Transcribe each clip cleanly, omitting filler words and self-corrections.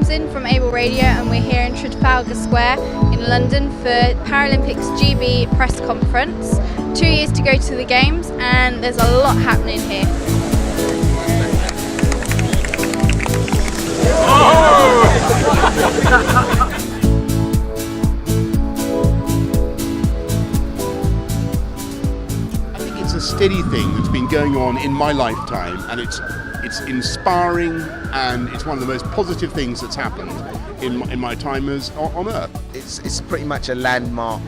Tamsin from Able Radio, and we're here in Trafalgar Square in London for ParalympicsGB press conference. 2 years to go to the games, and there's a lot happening here. I think it's a steady thing that's been going on in my lifetime, and it's inspiring, and it's one of the most positive things that's happened in my time on Earth. It's pretty much a landmark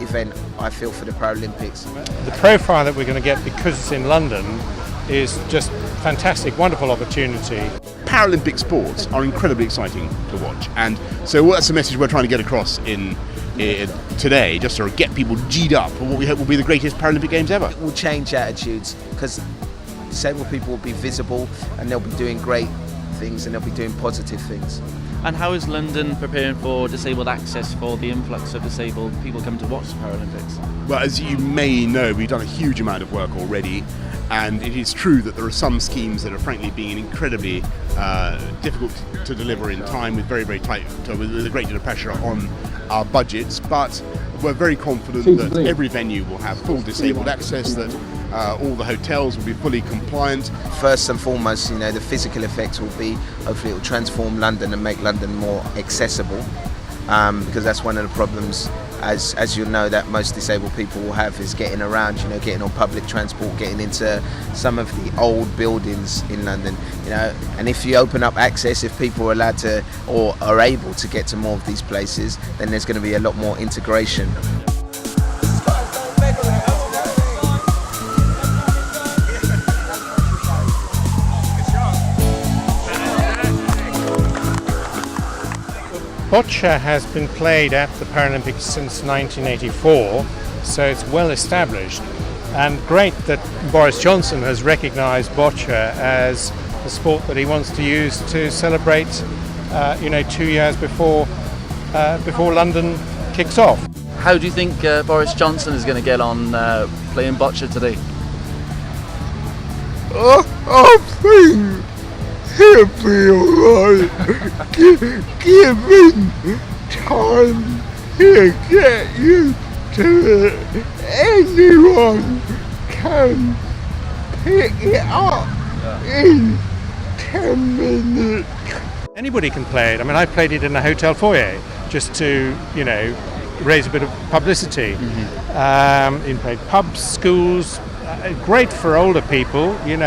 event, I feel, for the Paralympics. The profile that we're going to get because it's in London is just fantastic, wonderful opportunity. Paralympic sports are incredibly exciting to watch, and so that's the message we're trying to get across in today, just to get people G'd up for what we hope will be the greatest Paralympic Games ever. It will change attitudes because disabled people will be visible and they'll be doing great things and they'll be doing positive things. And how is London preparing for disabled access for the influx of disabled people coming to watch the Paralympics? Well, as you may know, we've done a huge amount of work already, and it is true that there are some schemes that are frankly being incredibly difficult to deliver in time, with very tight, with a great deal of pressure on our budgets, but we're very confident that every venue will have full disabled access, that all the hotels will be fully compliant. First and foremost, the physical effects will be, hopefully it will transform London and make London more accessible, because that's one of the problems, as you know, that most disabled people will have, is getting around, getting on public transport, getting into some of the old buildings in London, and if you open up access, if people are allowed to or are able to get to more of these places, then there's going to be a lot more integration. Boccia has been played at the Paralympics since 1984, so it's well established, and great that Boris Johnson has recognised Boccia as the sport that he wants to use to celebrate 2 years before London kicks off. How do you think Boris Johnson is going to get on playing Boccia today? I think he'll be alright. Give him time, he'll get used to it. Anyone can pick it up in 10 minutes. Anybody can play it. I mean, I played it in a hotel foyer just to, raise a bit of publicity. In played pubs, schools, great for older people, in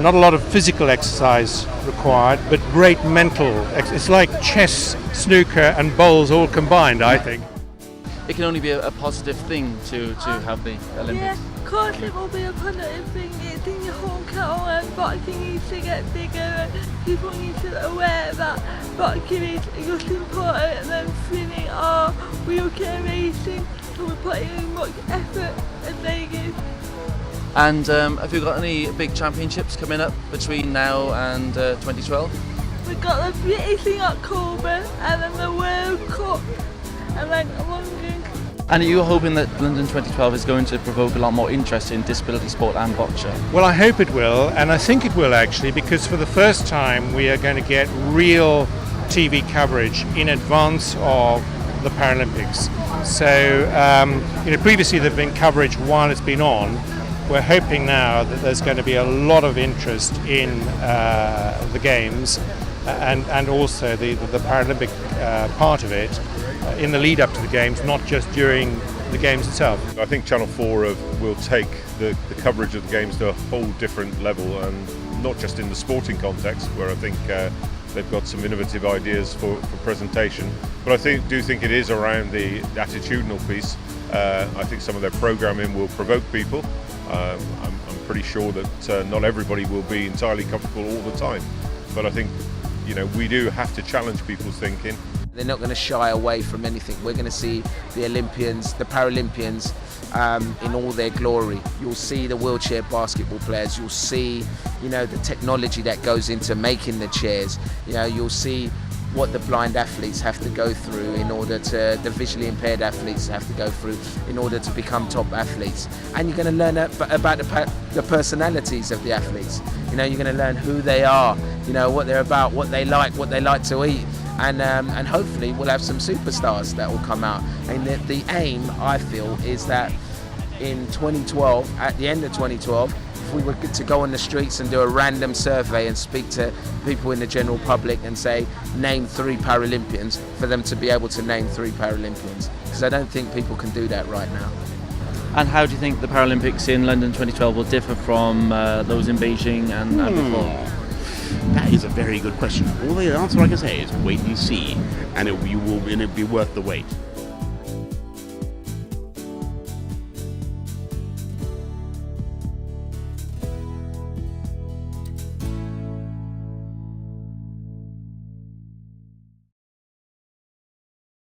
not a lot of physical exercise required, but great mental. It's like chess, snooker and bowls all combined, I think. It can only be a positive thing to have the Olympics. Yeah, of course it will be a positive thing. It's in the whole kettle, and boxing needs to get bigger, and people need to be aware that boxing is just important, and swimming are wheelchair racing, and we're putting in much effort in Vegas. And have you got any big championships coming up between now and 2012? We've got the British in October, and then the World Cup, and then London. And are you hoping that London 2012 is going to provoke a lot more interest in disability sport and Boccia? Well, I hope it will, and I think it will actually, because for the first time we are going to get real TV coverage in advance of the Paralympics. So, previously there's been coverage while it's been on. We're hoping now that there's going to be a lot of interest in the Games and also the Paralympic part of it in the lead up to the Games, not just during the Games itself. I think Channel 4 will take the coverage of the Games to a whole different level, and not just in the sporting context, where I think they've got some innovative ideas for presentation, but I do think it is around the attitudinal piece. I think some of their programming will provoke people. I'm pretty sure that not everybody will be entirely comfortable all the time, but I think we do have to challenge people's thinking. They're not going to shy away from anything. We're going to see the Olympians, the Paralympians in all their glory. You'll see the wheelchair basketball players, you'll see the technology that goes into making the chairs, you'll see what the blind athletes have to go through in order to, the visually impaired athletes have to go through in order to become top athletes. And you're going to learn about the personalities of the athletes. You know, you're going to learn who they are, you know, what they're about, what they like to eat. And hopefully we'll have some superstars that will come out. And the aim, I feel, is that in 2012, at the end of 2012, if we were to go on the streets and do a random survey and speak to people in the general public and say, name 3 Paralympians, for them to be able to name 3 Paralympians. Because I don't think people can do that right now. And how do you think the Paralympics in London 2012 will differ from those in Beijing and before? That is a very good question. All the answer I can say is wait and see, and it'll be worth the wait.